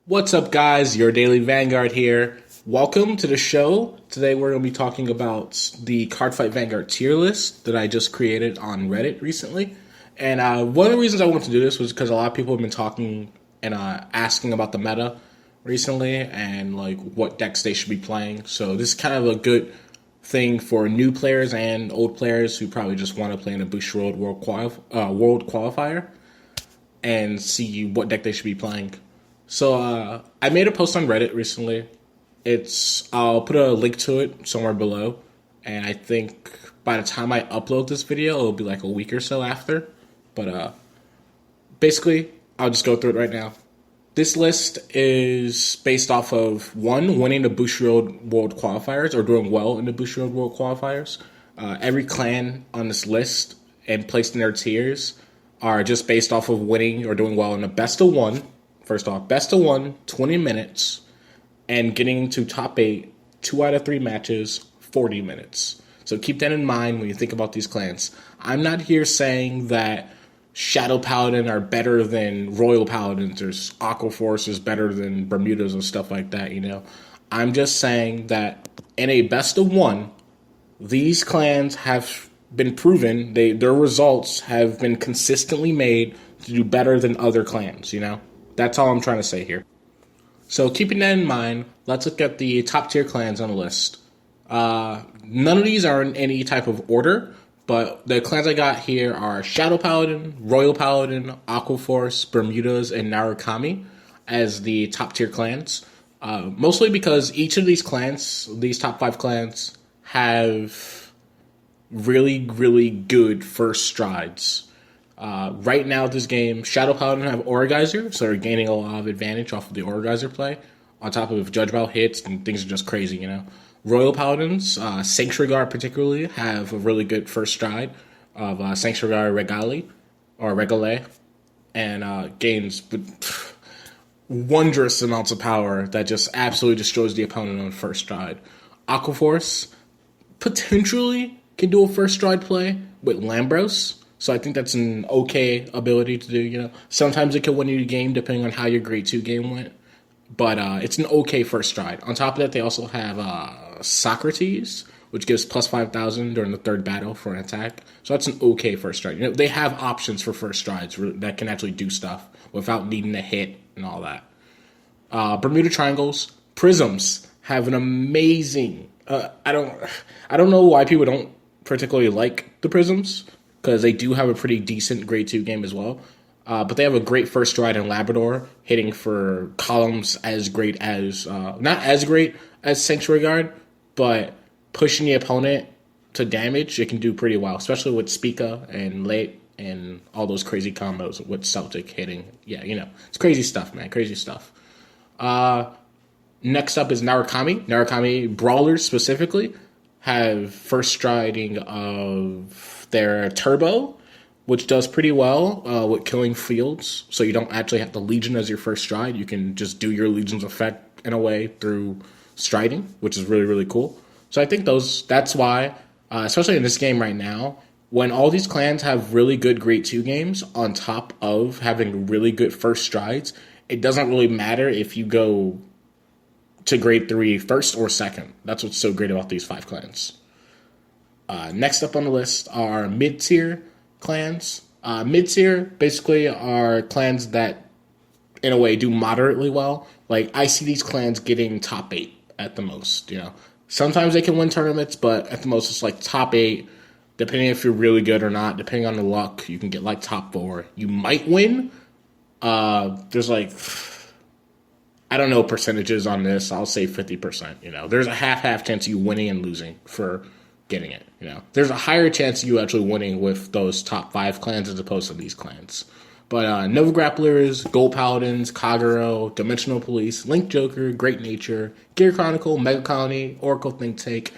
What's up, guys? Your Daily Vanguard here. Welcome to the show. Today we're going to be talking about the Cardfight Vanguard tier list that I just created on Reddit recently. And one of the reasons I wanted to do this was because a lot of people have been talking and asking about the meta recently and like what decks they should be playing. So this is kind of a good thing for new players and old players who probably just want to play in a Bushiroad World Qualifier and see what deck they should be playing. So I made a post on Reddit recently. I'll put a link to it somewhere below, and I think by the time I upload this video, it'll be like a week or so after. But basically, I'll just go through it right now. This list is based off of one, winning the Bushiroad World Qualifiers or doing well in the Bushiroad World Qualifiers. Every clan on this list and placed in their tiers are just based off of winning or doing well in the best of one. First off, best of one, 20 minutes, and getting to top 8, 2 out of 3 matches, 40 minutes. So keep that in mind when you think about these clans. I'm not here saying that Shadow Paladin are better than Royal Paladins or Aqua Force is better than Bermudas and stuff like that, you know. I'm just saying that in a best of one, these clans have been proven, their results have been consistently made to do better than other clans, you know. That's all I'm trying to say here. So keeping that in mind, let's look at the top tier clans on the list. None of these are in any type of order, but the clans I got here are Shadow Paladin, Royal Paladin, Aqua Force, Bermudas, and Narukami as the top tier clans. Mostly because each of these clans, these top 5 clans, have really, really good first strides. Right now, this game, Shadow Paladin have Aura Geyser, so they're gaining a lot of advantage off of the Aura Geyser play. On top of Judge Battle hits, and things are just crazy, you know. Royal Paladins, Sanctuary Guard particularly, have a really good first stride of Sanctuary Guard Regale, and gains wondrous amounts of power that just absolutely destroys the opponent on first stride. Aqua Force potentially can do a first stride play with Lambros. So I think that's an okay ability to do, you know. Sometimes it can win you the game depending on how your grade 2 game went. But it's an okay first stride. On top of that, they also have Socrates, which gives plus 5,000 during the third battle for an attack. So that's an okay first stride. You know, they have options for first strides that can actually do stuff without needing to hit and all that. Bermuda Triangles, Prisms have an amazing... I don't know why people don't particularly like the Prisms, because they do have a pretty decent grade 2 game as well. But they have a great first stride in Labrador, hitting for columns as great as, not as great as Sanctuary Guard, but pushing the opponent to damage, it can do pretty well, especially with Spica and Late and all those crazy combos with Celtic hitting. Yeah, you know, it's crazy stuff, man, crazy stuff. Next up is Narukami. Narukami Brawlers specifically have first striding of their Turbo, which does pretty well with killing fields, so you don't actually have to Legion as your first stride. You can just do your Legion's effect in a way through striding, which is really, really cool. So I think that's why, especially in this game right now, when all these clans have really good grade 2 games on top of having really good first strides, it doesn't really matter if you go to grade 3 first or second. That's what's so great about these 5 clans. Next up on the list are mid-tier clans. Mid-tier basically are clans that, in a way, do moderately well. Like, I see these clans getting top 8 at the most, you know. Sometimes they can win tournaments, but at the most it's like top 8. Depending if you're really good or not, depending on the luck, you can get like top 4. You might win. There's like... I don't know percentages on this. I'll say 50%, you know. There's a half-half chance of you winning and losing for getting it, you know. There's a higher chance of you actually winning with those top 5 clans as opposed to these clans. But Nova Grapplers, Gold Paladins, Kagero, Dimensional Police, Link Joker, Great Nature, Gear Chronicle, Mega Colony, Oracle Think Tank,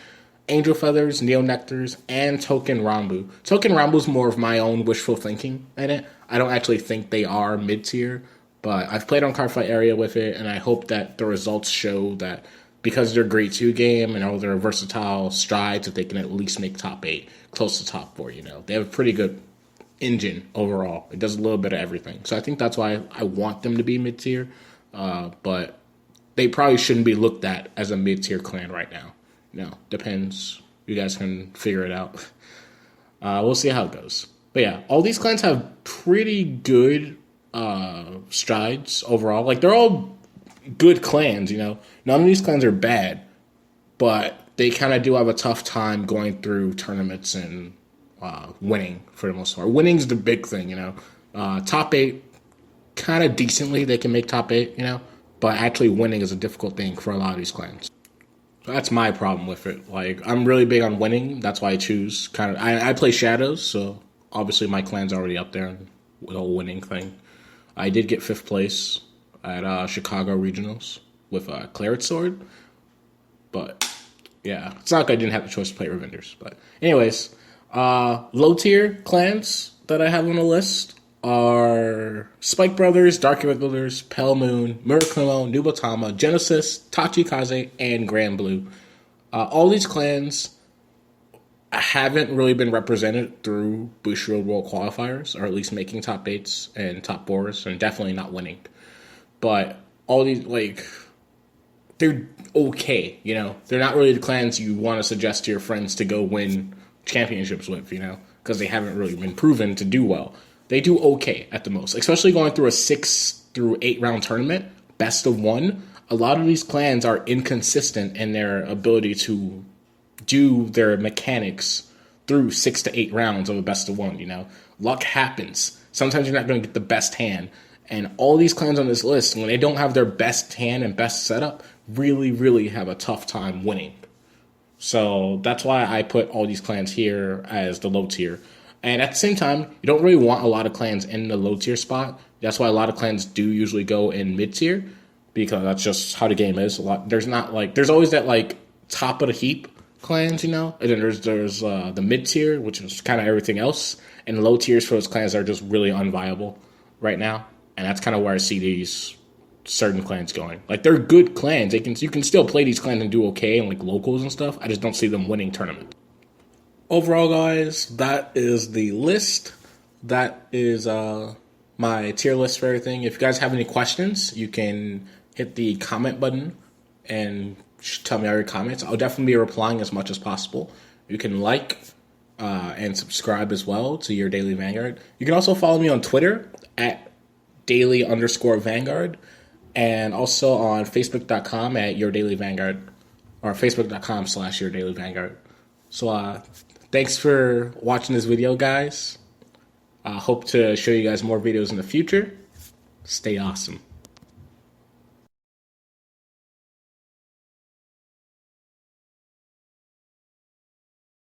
Angel Feathers, Neo Nectars, and Token Rambu. Token Rambu's more of my own wishful thinking in it. I don't actually think they are mid-tier, but I've played on Cardfight area with it, and I hope that the results show that because they're a grade 2 game and all their versatile strides, that they can at least make top 8, close to top 4, you know. They have a pretty good engine overall. It does a little bit of everything. So I think that's why I want them to be mid-tier. but they probably shouldn't be looked at as a mid-tier clan right now. Depends. You guys can figure it out. We'll see how it goes. But yeah, all these clans have pretty good strides overall. Like, they're all good clans, None of these clans are bad, but they kind of do have a tough time going through tournaments and winning for the most part. Winning's the big thing, Top 8, kind of decently they can make top 8, but actually winning is a difficult thing for a lot of these clans. So that's my problem with it. Like, I'm really big on winning. That's why I choose I play Shadows, so obviously my clan's already up there with the whole winning thing. I did get 5th place at Chicago Regionals with a Claret Sword, but yeah, it's not like I didn't have the choice to play Revenders. But anyways, low tier clans that I have on the list are Spike Brothers, Dark Irregulars, Pale Moon, Murakumo, Nubatama, Genesis, Tachikaze, and Grand Blue. All these clans haven't really been represented through Bushiroad World Qualifiers, or at least making top 8s and top 4s, and definitely not winning. But all these, they're okay, They're not really the clans you want to suggest to your friends to go win championships with, because they haven't really been proven to do well. They do okay at the most, especially going through a 6 through 8 round tournament, best of 1. A lot of these clans are inconsistent in their ability to do their mechanics through 6 to 8 rounds of a best of 1, Luck happens. Sometimes you're not going to get the best hand. And all these clans on this list, when they don't have their best hand and best setup, really, really have a tough time winning. So that's why I put all these clans here as the low tier. And at the same time, you don't really want a lot of clans in the low tier spot. That's why a lot of clans do usually go in mid tier, because that's just how the game is. There's always that top of the heap clans, and then there's the mid tier, which is kind of everything else, and low tiers for those clans are just really unviable right now. And that's kind of where I see these certain clans going. They're good clans. You can still play these clans and do okay in locals and stuff. I just don't see them winning tournaments. Overall, guys, that is the list. That is my tier list for everything. If you guys have any questions, you can hit the comment button and tell me all your comments. I'll definitely be replying as much as possible. You can and subscribe as well to Your Daily Vanguard. You can also follow me on Twitter at daily_Vanguard, and also on Facebook.com at YourDailyVanguard, or Facebook.com/YourDailyVanguard. So thanks for watching this video, guys. I hope to show you guys more videos in the future. Stay awesome.